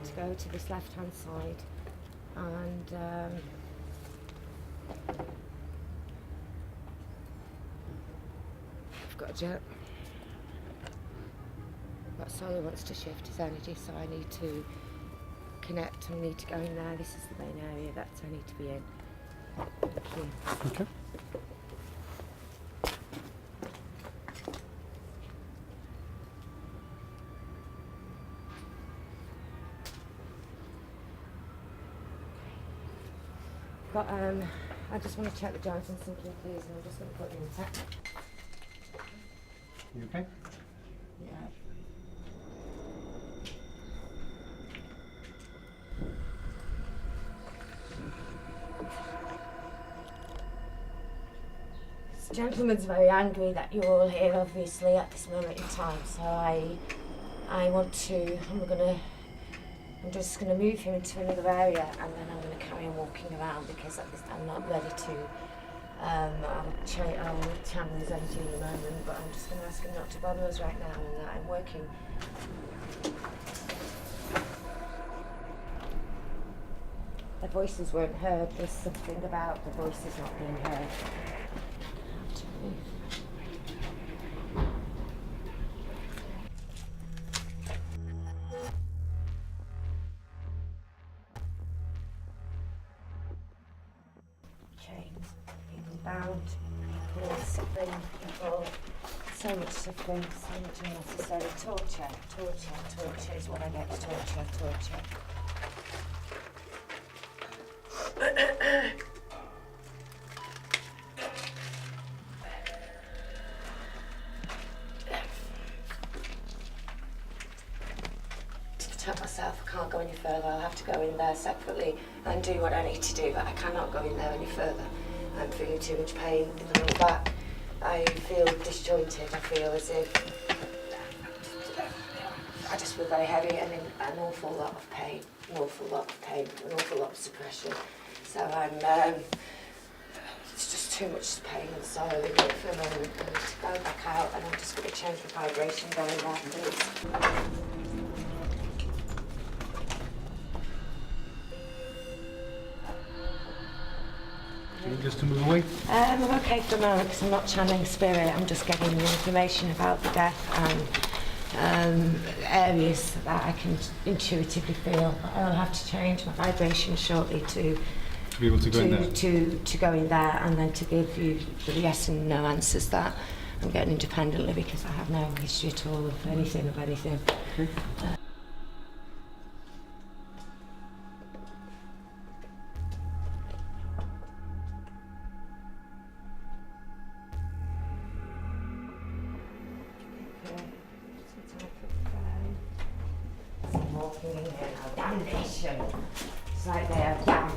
To go to this left-hand side, and I've got solar wants to shift his energy, so I need to connect and need to go in there. This is the main area that I need to be in. Thank you. Okay. But I just want to check the Jonathan sinking, please, and I'm just going to put it in tech. You okay? Yeah. This gentleman's very angry that you're all here, obviously, at this moment in time. So I want to. I'm just going to move him into another area, and then I'm going to carry on walking around because I'm not ready to. I'll channel his energy in a moment, but I'm just going to ask him not to bother us right now, and that I'm working. The voices weren't heard. There's something about the voices not being heard. People bound, people suffering, people, so much suffering, so much unnecessary torture. Torture is what I get, torture. To protect myself, I can't go any further. I'll have to go in there separately and do what I need to do, but I cannot go in there any further. I'm feeling too much pain in the lower back. I feel disjointed. I feel as if I just feel very heavy and in an awful lot of pain, an awful lot of suppression. So it's just too much pain and sorrow in it for a moment. I need to go back out, and I'm just going to change the vibration going there, please. Just to move away? I'm okay for the moment because I'm not channeling spirit. I'm just getting the information about the death and areas that I can intuitively feel. I'll have to change my vibration shortly to be able to go in there. To go in there, and then to give you the yes and no answers that I'm getting independently, because I have no history at all of anything. Okay. Walking in here now, damnation. It's like they are damned.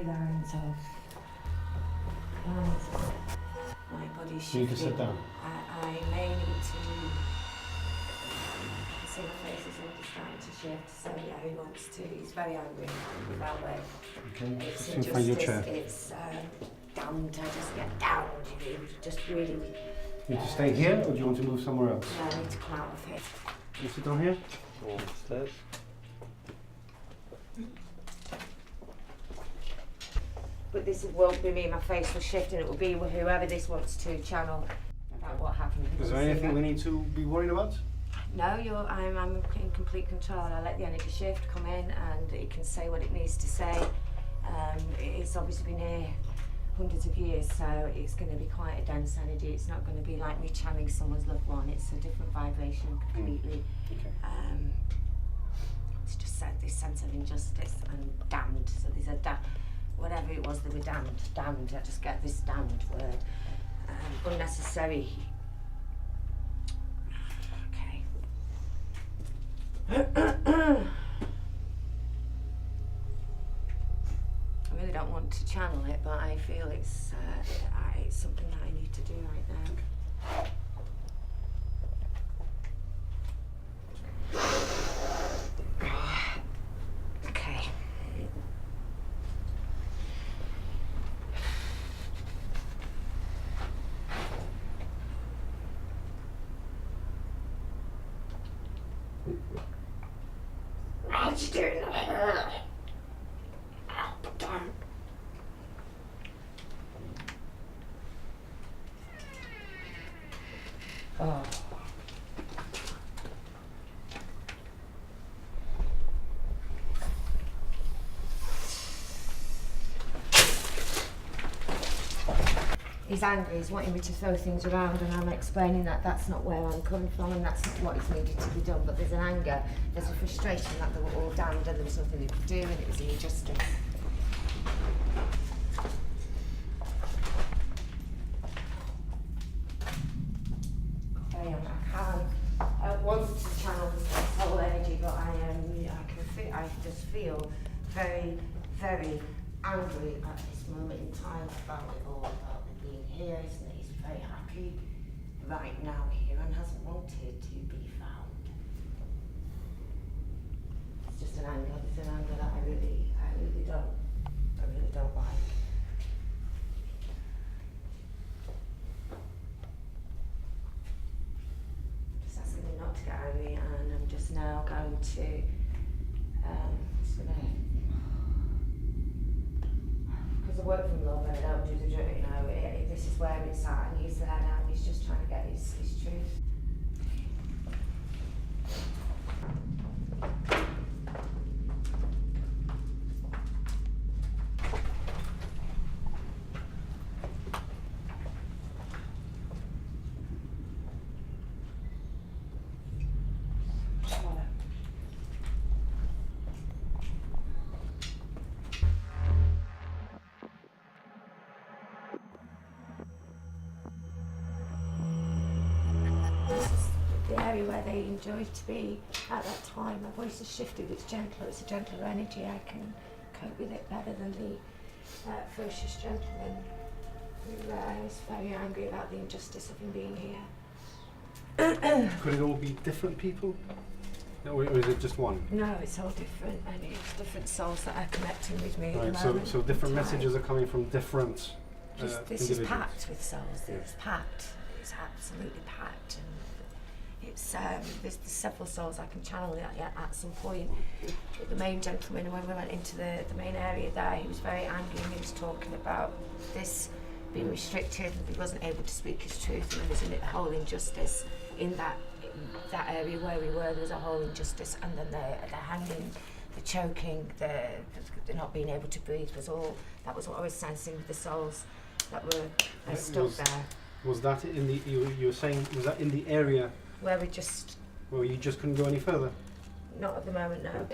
Lines of everybody's You need to shifting. sit down. I may need to. I see my face is already starting to shift, so yeah, he wants to. He's very angry with that way. Okay, It's so find your injustice, chair. it's damned, I just get down, you just really. You need to stay here, or do you want to move somewhere else? No, I need to come out of it. You sit down here? Or stairs. But this won't be me, my face will shift, and it will be whoever this wants to channel about what happened. Is there anything we need to be worried about? No, I'm in complete control. I let the energy shift come in, and it can say what it needs to say. It's obviously been here hundreds of years, so it's going to be quite a dense energy. It's not going to be like me channeling someone's loved one. It's a different vibration completely. Okay. It's just this sense of injustice and damned. So there's a whatever it was, they were damned. Damned. I just get this damned word. Unnecessary. Okay. I really don't want to channel it, but I feel it's something that I need to do right now. Okay. What you doing? Damn. Oh. He's angry, he's wanting me to throw things around, and I'm explaining that that's not where I'm coming from and that's not what is needed to be done. But there's an anger, there's a frustration that they were all damned and there was nothing they could do and it was an injustice. I want to channel this whole energy, but I just feel very, very angry at this moment in time about it all, about me being here. He's very happy right now here and hasn't wanted to be found. It's just an anger. It's an anger that I really don't like. Just asking me not to get angry, and I'm just now going to because I work from love and I don't do the journey, you know, this is where it's at, and he's there now and he's just trying to get his truth. The area where they enjoyed to be at that time. My voice has shifted, it's gentler, it's a gentler energy. I can cope with it better than the ferocious gentleman who is very angry about the injustice of him being here. Could it all be different people? Or is it just one? No, it's all different, and it's different souls that are connecting with me at Right, the so moment. different in time. messages are coming from different This is individuals. packed with souls. Yeah. It's packed. It's absolutely packed, and it's there's several souls I can channel at some point. But the main gentleman, when we went into the main area there, he was very angry and he was talking about this being restricted and he wasn't able to speak his truth, and there was a whole injustice in that area where we were. There was a whole injustice, and then the hanging, the choking, the not being able to breathe was all. That was what I was sensing with the souls that were stuck there. Was that in the you were saying? Was that in the area Where we just where you just couldn't go any further? not at the moment, no.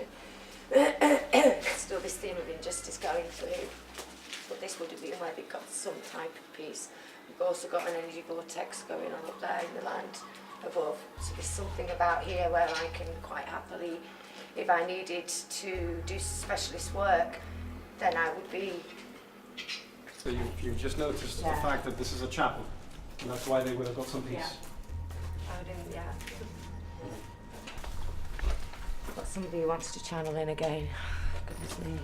Still this theme of injustice going through, but this would have been where we got some type of peace. We've also got an energy vortex going on up there in the land above. So there's something about here where I can quite happily, if I needed to do specialist work, then I would be. So you've just noticed Yeah. the fact that this is a chapel. And that's why they would have got some peace. Yeah. I do, yeah. Got somebody who wants to channel in again. Goodness me.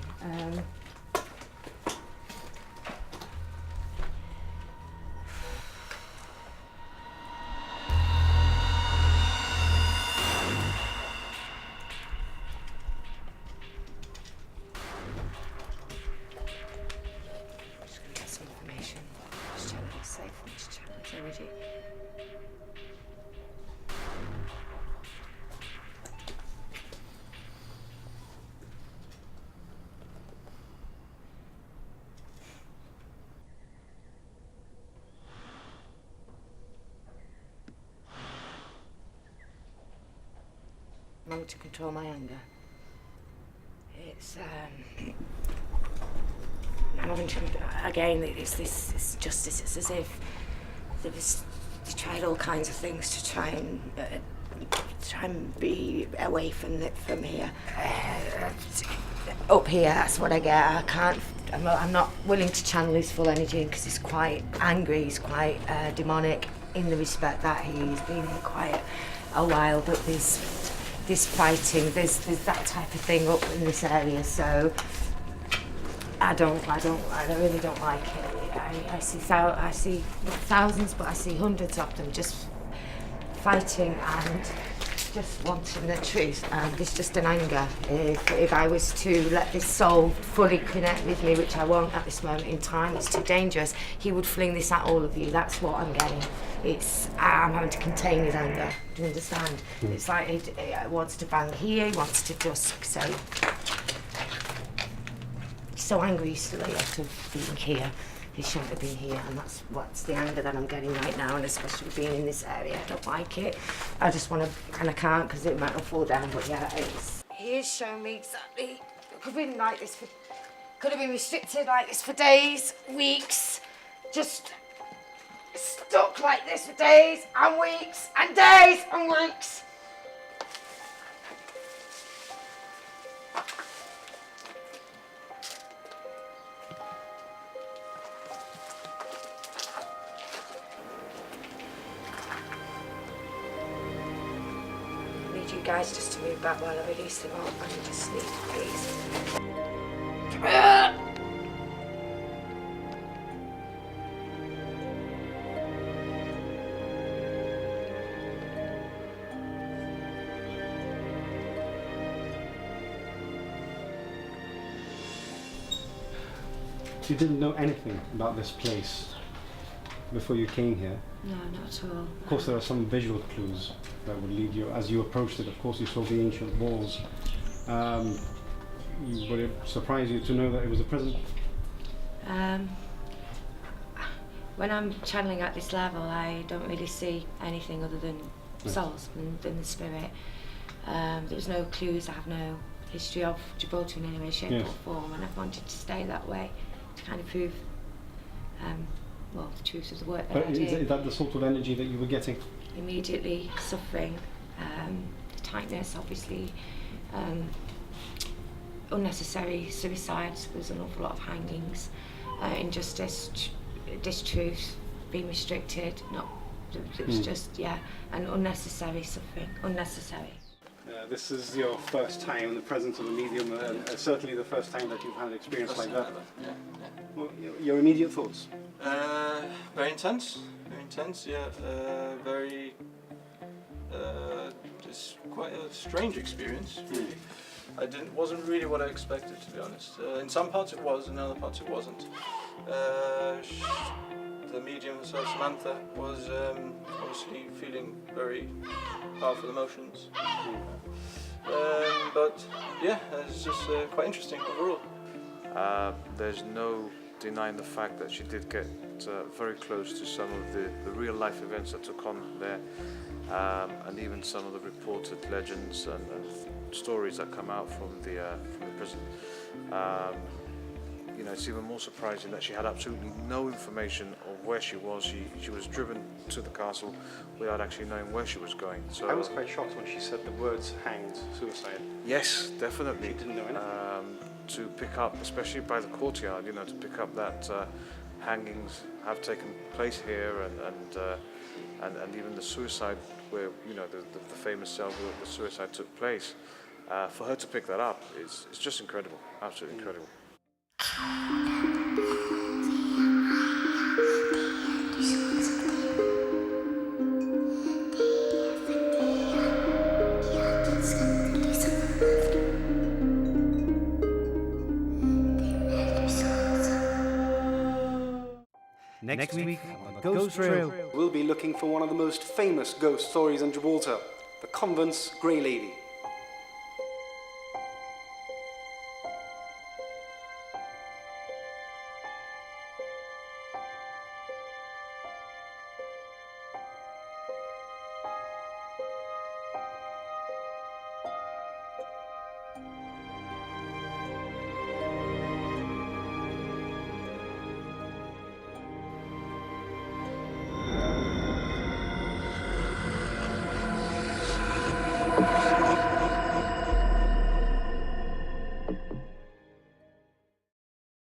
Just gonna get some information. Just check that it's safe for me to channel. It's already. Learning to control my anger. It's I'm having to again. It's justice. It's as if they tried all kinds of things to try and be away from here. Up here, that's what I get. I can't. I'm not willing to channel his full energy because he's quite angry. He's quite demonic in the respect that he's been here quite a while. But there's fighting, there's that type of thing up in this area, so I really don't like it. I see not thousands, but I see hundreds of them just fighting and just wanting the truth. And there's just an anger. If I was to let this soul fully connect with me, which I won't at this moment in time, it's too dangerous, he would fling this at all of you. That's what I'm getting. I'm having to contain his anger. Do you understand? It's like he wants to bang here, he wants to just so. He's so angry he's still out of being here. He shouldn't have been here, and that's what's the anger that I'm getting right now, and especially being in this area. I don't like it. I just want to, and I can't because it might not fall down, but yeah, he is showing me exactly. It could have been like this could have been restricted like this for days, weeks, just stuck like this for days and weeks and days and weeks. I need you guys just to move back while I release them all. I need to sleep, please. You didn't know anything about this place before you came here. No, not at all. Of course, there are some visual clues that would lead you. As you approached it, of course, you saw the ancient walls. Would it surprise you to know that it was a prison? When I'm channeling at this level, I don't really see anything other than souls than the spirit. There's no clues. I have no history of Gibraltar in any way, shape or form, and I've wanted to stay that way to kind of prove the truth of the work that I do. Is that the sort of energy that you were getting? Immediately suffering, the tightness, obviously, unnecessary suicides. There's an awful lot of hangings, injustice, distruth, being restricted. It was just and unnecessary suffering, unnecessary. This is your first time in the presence of a medium, certainly the first time that you've had an experience like that. Well, your immediate thoughts? Very intense, yeah. Very, just quite a strange experience, really. Wasn't really what I expected, to be honest. In some parts it was, in other parts it wasn't. The medium herself, Samantha, was obviously feeling very powerful emotions. But yeah, it's just quite interesting overall. There's no denying the fact that she did get very close to some of the real life events that took on there, and even some of the reported legends and stories that come out from the prison. You know, it's even more surprising that she had absolutely no information of where she was. She was driven to the castle without actually knowing where she was going. So I was quite shocked when she said the words hanged, suicide. yes, definitely. She didn't know anything. To pick up, especially by the courtyard, you know, to pick up that hangings have taken place here, and even the suicide, where the famous cell where the suicide took place. For her to pick that up is just incredible, absolutely incredible. Next week on Ghost Trail. We'll be looking for one of the most famous ghost stories in Gibraltar, the convent's Grey Lady.